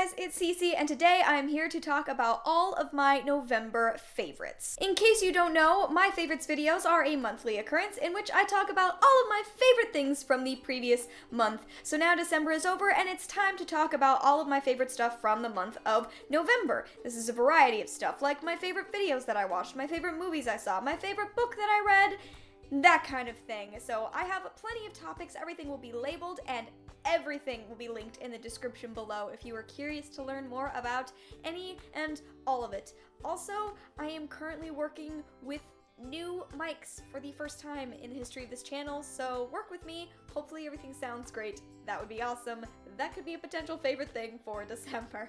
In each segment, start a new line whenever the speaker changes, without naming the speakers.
guys, it's Cece, and today I am here to talk about all of my November favorites. In case you don't know, my favorites videos are a monthly occurrence in which I talk about all of my favorite things from the previous month. So now December is over and it's time to talk about all of my favorite stuff from the month of November. This is a variety of stuff, like my favorite videos that I watched, my favorite movies I saw, my favorite book that I read, that kind of thing. So I have plenty of topics, everything will be labeled, and everything will be linked in the description below if you are curious to learn more about any and all of it. Also, I am currently working with new mics for the first time in the history of this channel, so work with me. Hopefully everything sounds great. That would be awesome. That could be a potential favorite thing for December.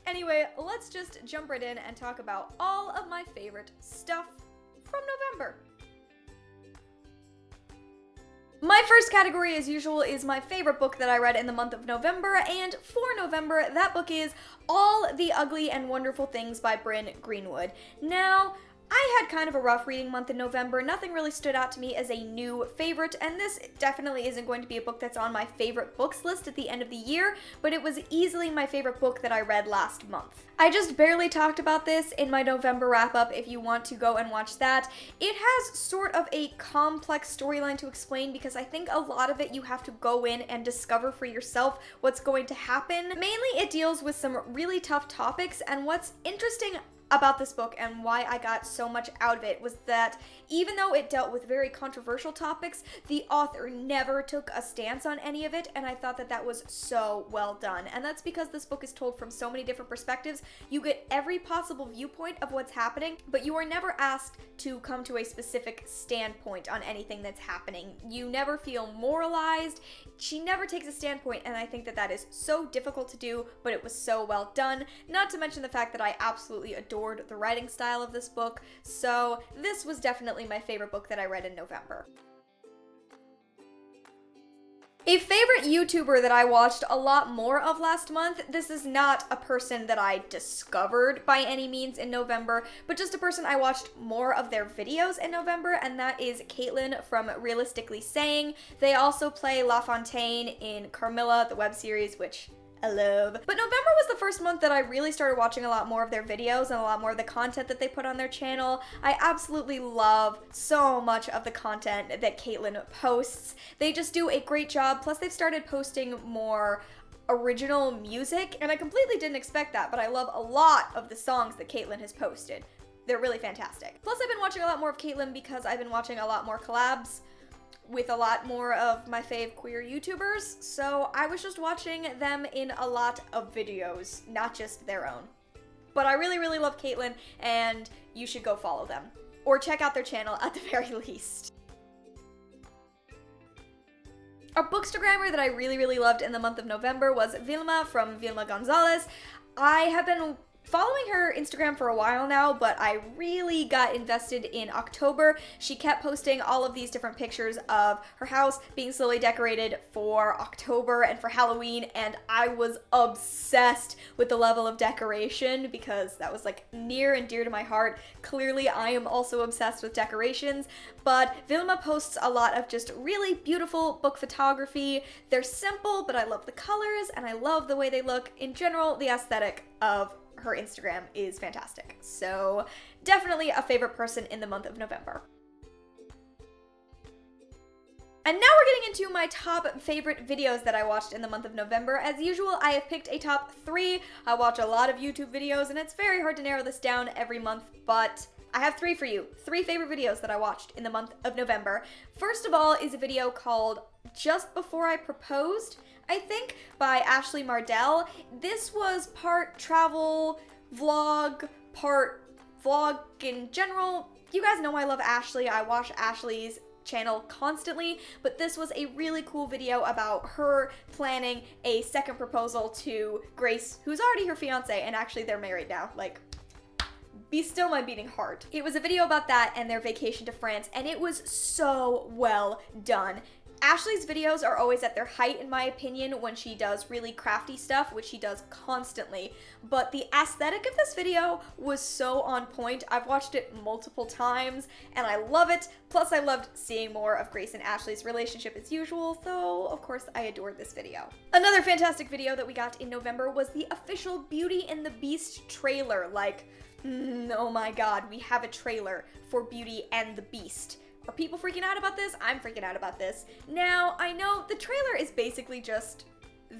Anyway, let's just jump right in and talk about all of my favorite stuff from November. My first category, as usual, is my favorite book that I read in the month of November, and for November, that book is All the Ugly and Wonderful Things by Bryn Greenwood. Now, I had kind of a rough reading month in November. Nothing really stood out to me as a new favorite, and this definitely isn't going to be a book that's on my favorite books list at the end of the year, but it was easily my favorite book that I read last month. I just barely talked about this in my November wrap-up if you want to go and watch that. It has sort of a complex storyline to explain because I think a lot of it you have to go in and discover for yourself what's going to happen. Mainly it deals with some really tough topics, and what's interesting about this book and why I got so much out of it was that even though it dealt with very controversial topics, the author never took a stance on any of it, and I thought that that was so well done. And that's because this book is told from so many different perspectives. You get every possible viewpoint of what's happening, but you are never asked to come to a specific standpoint on anything that's happening. You never feel moralized. She never takes a standpoint, and I think that that is so difficult to do, but it was so well done. Not to mention the fact that I absolutely adored the writing style of this book, so this was definitely my favorite book that I read in November. A favorite YouTuber that I watched a lot more of last month, this is not a person that I discovered by any means in November, but just a person I watched more of their videos in November, and that is Kaitlyn from Realistically Saying. They also play La Fontaine in Carmilla, the web series, which I love. But November was the first month that I really started watching a lot more of their videos and a lot more of the content that they put on their channel. I absolutely love so much of the content that Kaitlyn posts. They just do a great job, plus they've started posting more original music, and I completely didn't expect that, but I love a lot of the songs that Kaitlyn has posted. They're really fantastic. Plus I've been watching a lot more of Kaitlyn because I've been watching a lot more collabs with a lot more of my fave queer YouTubers, so I was just watching them in a lot of videos, not just their own. But I really, really love Kaitlyn, and you should go follow them. Or check out their channel at the very least. A Bookstagramer that I really, really loved in the month of November was Vilma from Vilma Gonzalez. I have been following her Instagram for a while now, but I really got invested in October. She kept posting all of these different pictures of her house being slowly decorated for October and for Halloween, and I was obsessed with the level of decoration because that was like near and dear to my heart. Clearly, I am also obsessed with decorations, but Vilma posts a lot of just really beautiful book photography. They're simple, but I love the colors and I love the way they look. In general, the aesthetic of her Instagram is fantastic. So definitely a favorite person in the month of November. And now we're getting into my top favorite videos that I watched in the month of November. As usual, I have picked a top 3. I watch a lot of YouTube videos, and it's very hard to narrow this down every month, but I have 3 for you. 3 favorite videos that I watched in the month of November. First of all is a video called Just Before I Proposed, I think, by Ashley Mardell. This was part travel vlog, part vlog in general. You guys know I love Ashley. I watch Ashley's channel constantly, but this was a really cool video about her planning a second proposal to Grace, who's already her fiance, and actually they're married now. Like, be still my beating heart. It was a video about that and their vacation to France, and it was so well done. Ashley's videos are always at their height, in my opinion, when she does really crafty stuff, which she does constantly. But the aesthetic of this video was so on point. I've watched it multiple times, and I love it. Plus, I loved seeing more of Grace and Ashley's relationship as usual, though, of course, I adored this video. Another fantastic video that we got in November was the official Beauty and the Beast trailer. Like, oh my god, we have a trailer for Beauty and the Beast. Are people freaking out about this? I'm freaking out about this. Now, I know the trailer is basically just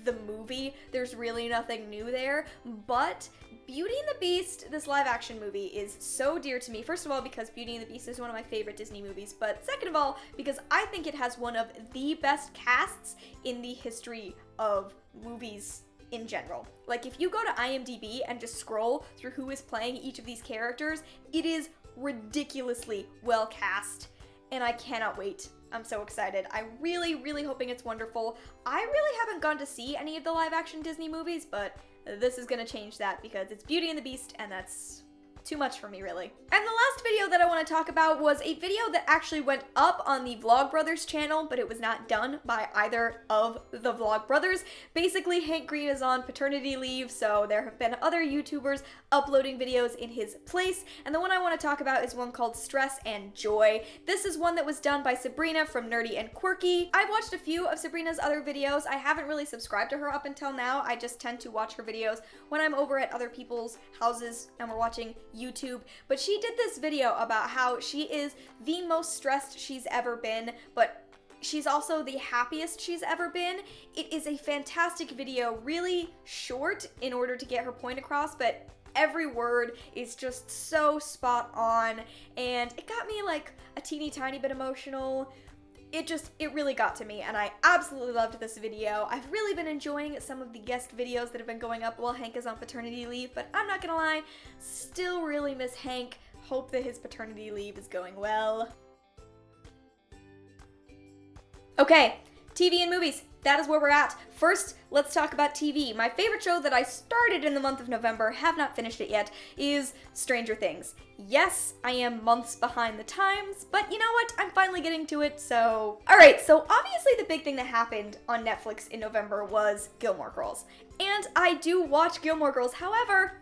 the movie. There's really nothing new there, but Beauty and the Beast, this live action movie, is so dear to me. First of all, because Beauty and the Beast is one of my favorite Disney movies, but second of all, because I think it has one of the best casts in the history of movies in general. Like, if you go to IMDb and just scroll through who is playing each of these characters, it is ridiculously well cast. And I cannot wait. I'm so excited. I'm really, really hoping it's wonderful. I really haven't gone to see any of the live action Disney movies, but this is gonna change that because it's Beauty and the Beast, and that's too much for me, really. And the last video that I want to talk about was a video that actually went up on the Vlogbrothers channel, but it was not done by either of the Vlogbrothers. Basically, Hank Green is on paternity leave, so there have been other YouTubers uploading videos in his place, and the one I want to talk about is one called Stress and Joy. This is one that was done by Sabrina from Nerdy and Quirky. I've watched a few of Sabrina's other videos. I haven't really subscribed to her up until now. I just tend to watch her videos when I'm over at other people's houses and we're watching YouTube, but she did this video about how she is the most stressed she's ever been, but she's also the happiest she's ever been. It is a fantastic video, really short in order to get her point across, but every word is just so spot on, and it got me like a teeny tiny bit emotional. It really got to me, and I absolutely loved this video. I've really been enjoying some of the guest videos that have been going up while Hank is on paternity leave, but I'm not gonna lie, still really miss Hank. Hope that his paternity leave is going well. Okay, TV and movies. That is where we're at. First, let's talk about TV. My favorite show that I started in the month of November, have not finished it yet, is Stranger Things. Yes, I am months behind the times, but you know what? I'm finally getting to it, so... Alright, so obviously the big thing that happened on Netflix in November was Gilmore Girls. And I do watch Gilmore Girls, however,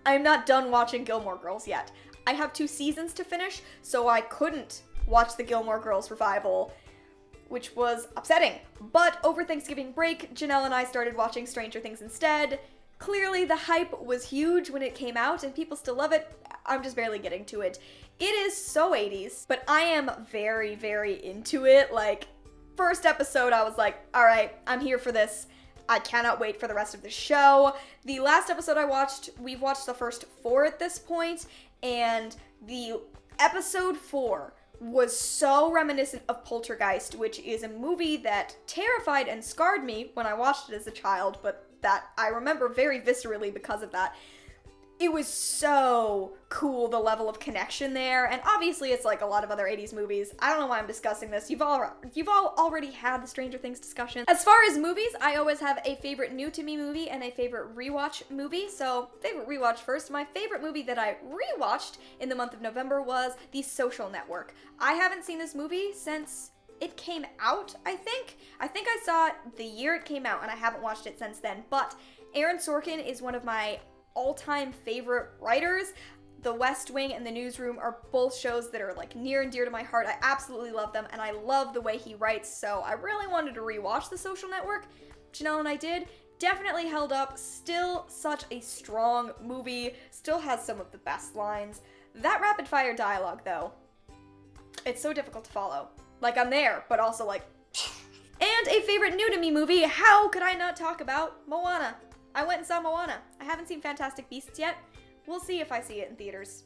I'm not done watching Gilmore Girls yet. I have 2 seasons to finish, so I couldn't watch the Gilmore Girls revival, which was upsetting. But over Thanksgiving break, Janelle and I started watching Stranger Things instead. Clearly the hype was huge when it came out and people still love it. I'm just barely getting to it. It is so 80s, but I am very, very into it. Like, first episode I was like, alright, I'm here for this. I cannot wait for the rest of the show. The last episode I watched, we've watched the first 4 at this point, and the episode 4 was so reminiscent of Poltergeist, which is a movie that terrified and scarred me when I watched it as a child, but that I remember very viscerally because of that. It was so cool, the level of connection there, and obviously it's like a lot of other 80s movies. I don't know why I'm discussing this. You've all already had the Stranger Things discussion. As far as movies, I always have a favorite new to me movie and a favorite rewatch movie. So, favorite rewatch first. My favorite movie that I rewatched in the month of November was The Social Network. I haven't seen this movie since it came out, I think. I think I saw it the year it came out, and I haven't watched it since then. But Aaron Sorkin is one of my all-time favorite writers. The West Wing and The Newsroom are both shows that are like near and dear to my heart. I absolutely love them, and I love the way he writes, so I really wanted to rewatch The Social Network. Janelle and I did. Definitely held up. Still such a strong movie. Still has some of the best lines. That rapid fire dialogue, though, it's so difficult to follow. Like, I'm there, but also like... And a favorite new to me movie, how could I not talk about Moana? I went and saw Moana. I haven't seen Fantastic Beasts yet. We'll see if I see it in theaters.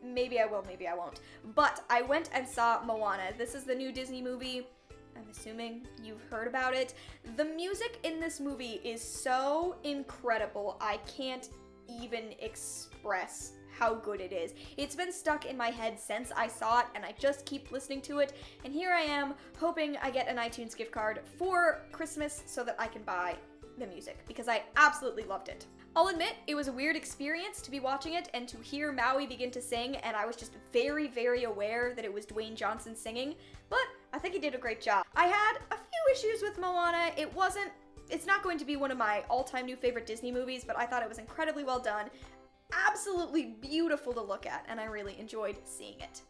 Maybe I will, maybe I won't. But I went and saw Moana. This is the new Disney movie. I'm assuming you've heard about it. The music in this movie is so incredible. I can't even express how good it is. It's been stuck in my head since I saw it, and I just keep listening to it. And here I am, hoping I get an iTunes gift card for Christmas so that I can buy the music, because I absolutely loved it. I'll admit, it was a weird experience to be watching it and to hear Maui begin to sing, and I was just very, very aware that it was Dwayne Johnson singing, but I think he did a great job. I had a few issues with Moana. It's not going to be one of my all-time new favorite Disney movies, but I thought it was incredibly well done. Absolutely beautiful to look at, and I really enjoyed seeing it.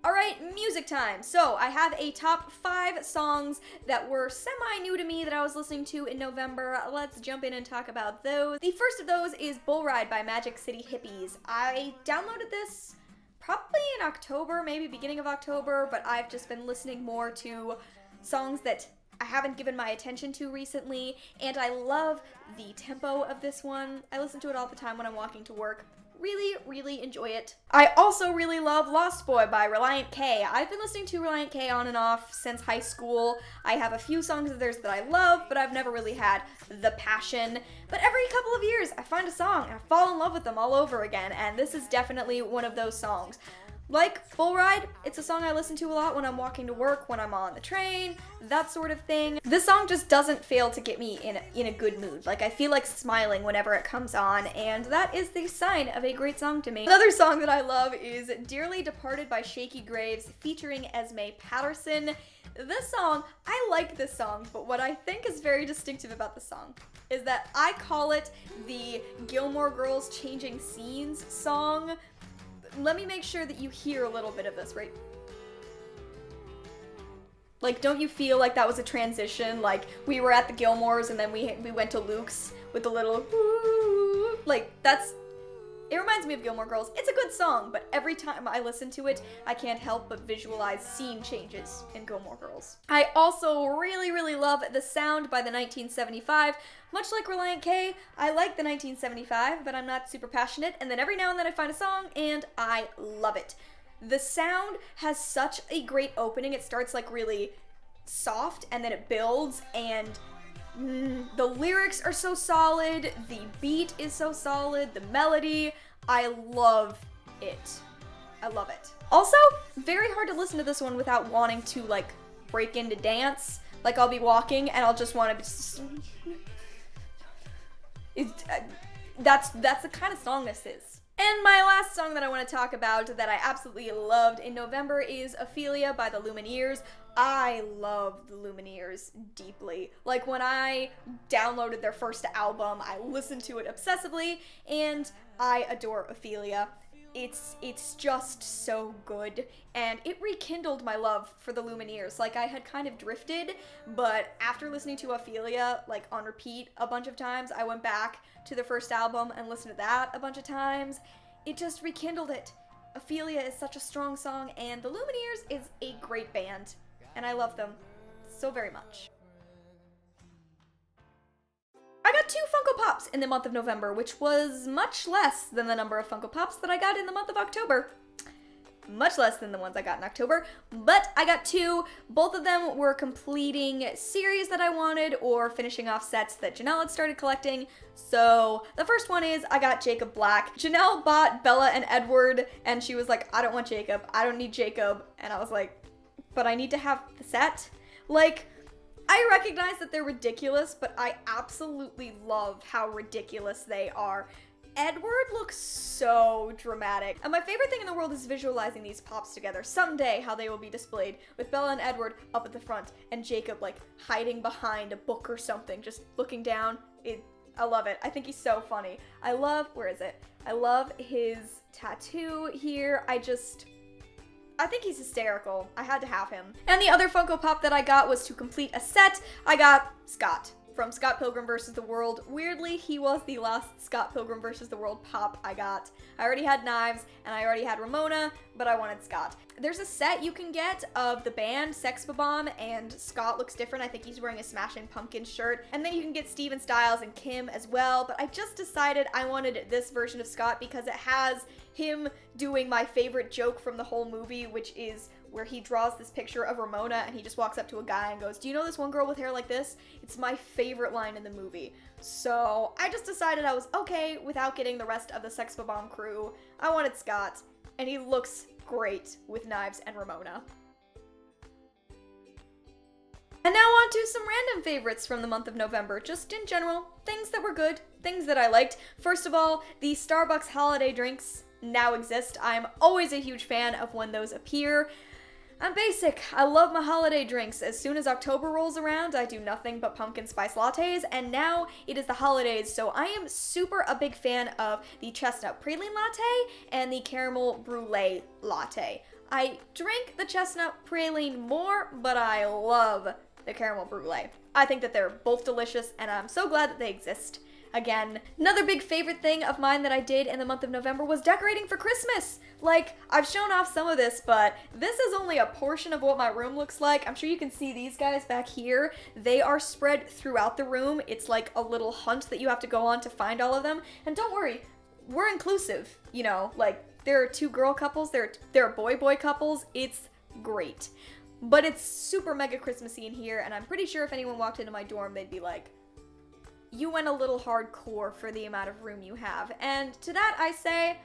Alright, music time. So, I have a top 5 songs that were semi-new to me that I was listening to in November. Let's jump in and talk about those. The first of those is Bull Ride by Magic City Hippies. I downloaded this probably in October, maybe beginning of October, but I've just been listening more to songs that I haven't given my attention to recently, and I love the tempo of this one. I listen to it all the time when I'm walking to work. Really, really enjoy it. I also really love Lost Boy by Relient K. I've been listening to Relient K on and off since high school. I have a few songs of theirs that I love, but I've never really had the passion. But every couple of years, I find a song and I fall in love with them all over again, and this is definitely one of those songs. Like Bull Ride, it's a song I listen to a lot when I'm walking to work, when I'm on the train, that sort of thing. This song just doesn't fail to get me in a good mood. Like, I feel like smiling whenever it comes on, and that is the sign of a great song to me. Another song that I love is Dearly Departed by Shakey featuring Esma Patterson. This song, I like this song, but what I think is very distinctive about the song is that I call it the Gilmore Girls Changing Scenes song. Let me make sure that you hear a little bit of this, right? Like, don't you feel like that was a transition? Like, we were at the Gilmores and then we went to Luke's with the little woo. Like, it reminds me of Gilmore Girls. It's a good song, but every time I listen to it, I can't help but visualize scene changes in Gilmore Girls. I also really, really love The Sound by the 1975. Much like Relient K, I like the 1975, but I'm not super passionate, and then every now and then I find a song, and I love it. The Sound has such a great opening. It starts like really soft, and then it builds, and the lyrics are so solid, the beat is so solid, the melody, I love it. I love it. Also, very hard to listen to this one without wanting to, like, break into dance. Like, I'll be walking and I'll just want to that's the kind of song this is. And my last song that I want to talk about that I absolutely loved in November is Ophelia by the Lumineers. I love the Lumineers deeply. Like, when I downloaded their first album, I listened to it obsessively, and I adore Ophelia. It's just so good, and it rekindled my love for the Lumineers. Like, I had kind of drifted, but after listening to Ophelia, like, on repeat a bunch of times, I went back to the first album and listened to that a bunch of times. It just rekindled it. Ophelia is such a strong song, and the Lumineers is a great band, and I love them so very much. I got 2 Funko Pops in the month of November, which was much less than the number of Funko Pops that I got in the month of October. Much less than the ones I got in October, but I got 2. Both of them were completing series that I wanted or finishing off sets that Janelle had started collecting. So the first one is I got Jacob Black. Janelle bought Bella and Edward, and she was like, I don't want Jacob. I don't need Jacob. And I was like, but I need to have the set. Like, I recognize that they're ridiculous, but I absolutely love how ridiculous they are. Edward looks so dramatic. And my favorite thing in the world is visualizing these pops together. Someday, how they will be displayed with Bella and Edward up at the front and Jacob, like, hiding behind a book or something, just looking down. I love it. I think he's so funny. Where is it? I love his tattoo here. I think he's hysterical. I had to have him. And the other Funko Pop that I got was to complete a set. I got Scott from Scott Pilgrim vs. the World. Weirdly, he was the last Scott Pilgrim vs. the World pop I got. I already had Knives, and I already had Ramona, but I wanted Scott. There's a set you can get of the band, Sex Bomb, and Scott looks different. I think he's wearing a Smashing Pumpkins shirt. And then you can get Steven Stiles and Kim as well, but I just decided I wanted this version of Scott because it has him doing my favorite joke from the whole movie, which is where he draws this picture of Ramona and he just walks up to a guy and goes, "Do you know this one girl with hair like this?" It's my favorite line in the movie. So I just decided I was okay without getting the rest of the Sex Bomb crew. I wanted Scott, and he looks great with Knives and Ramona. And now on to some random favorites from the month of November, just in general, things that were good, things that I liked. First of all, the Starbucks holiday drinks. now exist. I'm always a huge fan of when those appear. I'm basic. I love my holiday drinks. As soon as October rolls around, I do nothing but pumpkin spice lattes, and now it is the holidays, so I am super a big fan of the chestnut praline latte and the caramel brulee latte. I drink the chestnut praline more, but I love the caramel brulee. I think that they're both delicious, and I'm so glad that they exist. Again, another big favorite thing of mine that I did in the month of November was decorating for Christmas. Like, I've shown off some of this, but this is only a portion of what my room looks like. I'm sure you can see these guys back here. They are spread throughout the room. It's like a little hunt that you have to go on to find all of them. And don't worry, we're inclusive, you know, like, there are 2 girl couples, there are boy couples. It's great. But it's super mega Christmassy in here, and I'm pretty sure if anyone walked into my dorm, they'd be like, you went a little hardcore for the amount of room you have. And to that I say,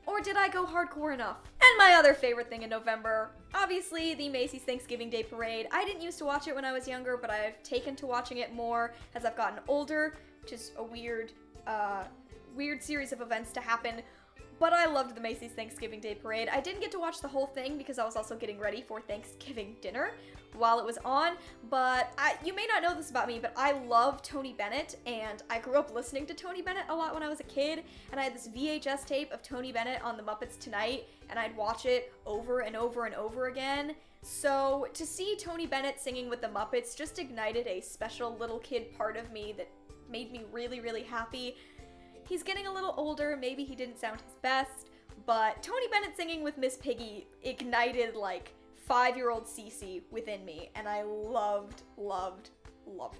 or did I go hardcore enough? And my other favorite thing in November, obviously the Macy's Thanksgiving Day Parade. I didn't used to watch it when I was younger, but I've taken to watching it more as I've gotten older, which is a weird series of events to happen. But I loved the Macy's Thanksgiving Day Parade. I didn't get to watch the whole thing because I was also getting ready for Thanksgiving dinner while it was on, but you may not know this about me, but I love Tony Bennett, and I grew up listening to Tony Bennett a lot when I was a kid, and I had this VHS tape of Tony Bennett on The Muppets Tonight, and I'd watch it over and over and over again. So to see Tony Bennett singing with the Muppets just ignited a special little kid part of me that made me really, really happy. He's getting a little older, maybe he didn't sound his best, but Tony Bennett singing with Miss Piggy ignited like 5-year-old Cece within me, and I loved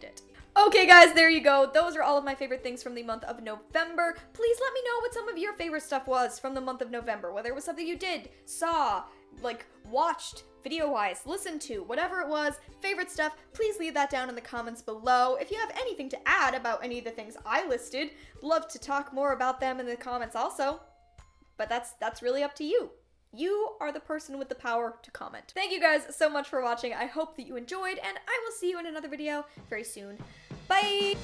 it. Okay guys, there you go. Those are all of my favorite things from the month of November. Please let me know what some of your favorite stuff was from the month of November, whether it was something you did, saw, like watched, video-wise, listened to, whatever it was, favorite stuff, please leave that down in the comments below. If you have anything to add about any of the things I listed, love to talk more about them in the comments also. But that's really up to you. You are the person with the power to comment. Thank you guys so much for watching. I hope that you enjoyed, and I will see you in another video very soon. Bye!